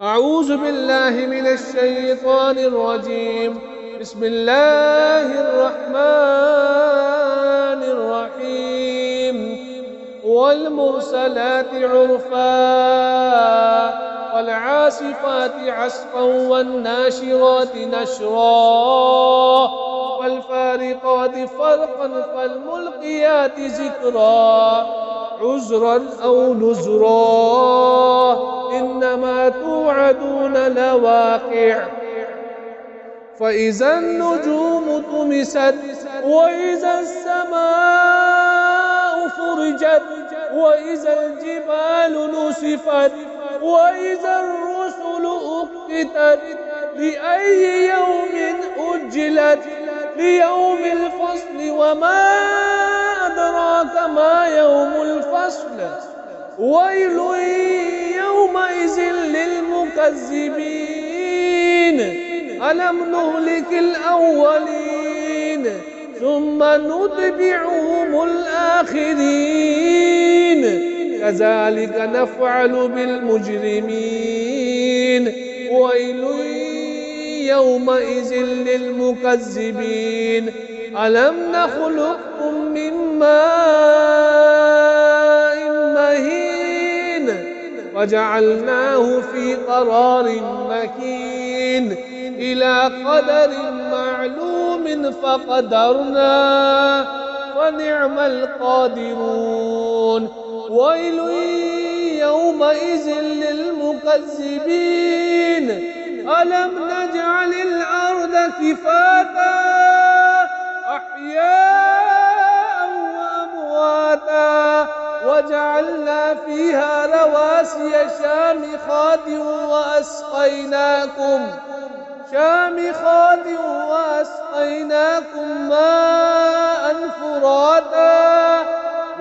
أعوذ بالله من الشيطان الرجيم. بسم الله الرحمن الرحيم. والمرسلات عرفا والعاصفات عصفا والناشرات نشرا فالفارقات فرقا فالملقيات ذكرا عذرا أو نذرا إنما توعدون لواقع. فإذا النجوم طمست وإذا السماء فرجت وإذا الجبال نسفت وإذا الرسل أقتت لأي يوم أجلت ليوم الفصل وما أدراك ما يوم الفصل ويل يومئذ للمكذبين ألم نهلك الأولين ثم نتبعهم الآخرين كذلك نفعل بالمجرمين ويل يومئذ للمكذبين ألم نخلقكم من ماء مهين وجعلناه في قرار مكين إلى قدر معلوم فقدرنا ونعم القادرون ويل يومئذ للمكذبين ألم نجعل الأرض كفاتا أحياء وأمواتا وجعلنا فيها رواسي شامخات وأسقيناكم ماء فراتا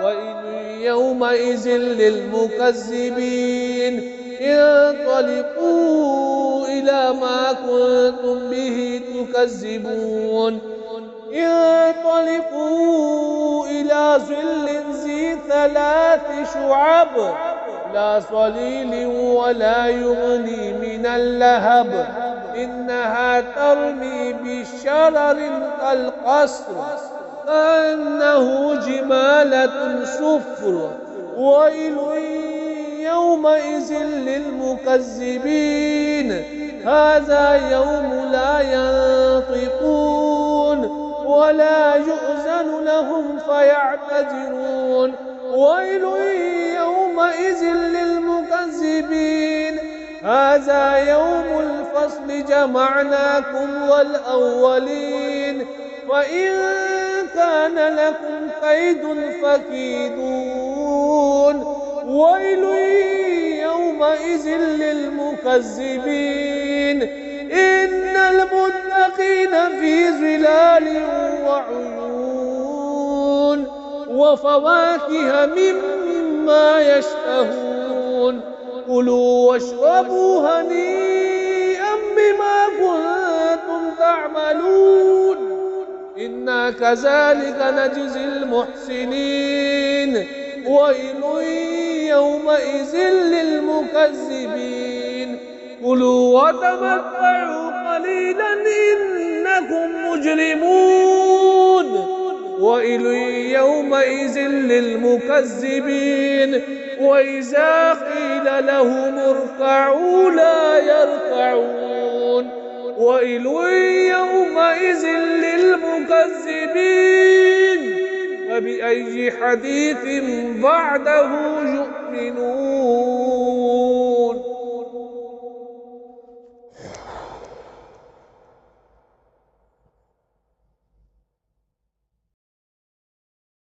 وإن يومئذ للمكذبين انطلقوا إلى ما كنتم به تكذبون انطلقوا إلى ظل ذي 3 شعب لا ظليل ولا يغني من اللهب إنها ترمي بشرر كالقصر كأنه جمالة صفر ويل يومئذ للمكذبين هذا يوم لا ينطقون ولا يؤذن لهم فيعتذرون ويل يومئذ للمكذبين هذا يوم الفصل جمعناكم والأولين وإن كان لكم كيد فكيدون ويل يومئذ للمكذبين إن المتقين في ظلال وعيون وفواكه مما يشتهون كلوا واشربوا هنيئا بما كنتم تعملون إنا كذلك نجزي المحسنين ويل يومئذ للمكذبين كلوا وتمتعوا قليلا إنكم مجرمون ويل يومئذ للمكذبين وإذا قيل لهم اركعوا لا يركعون ويل يومئذ للمكذبين فبأي حديث بعده يؤمنون.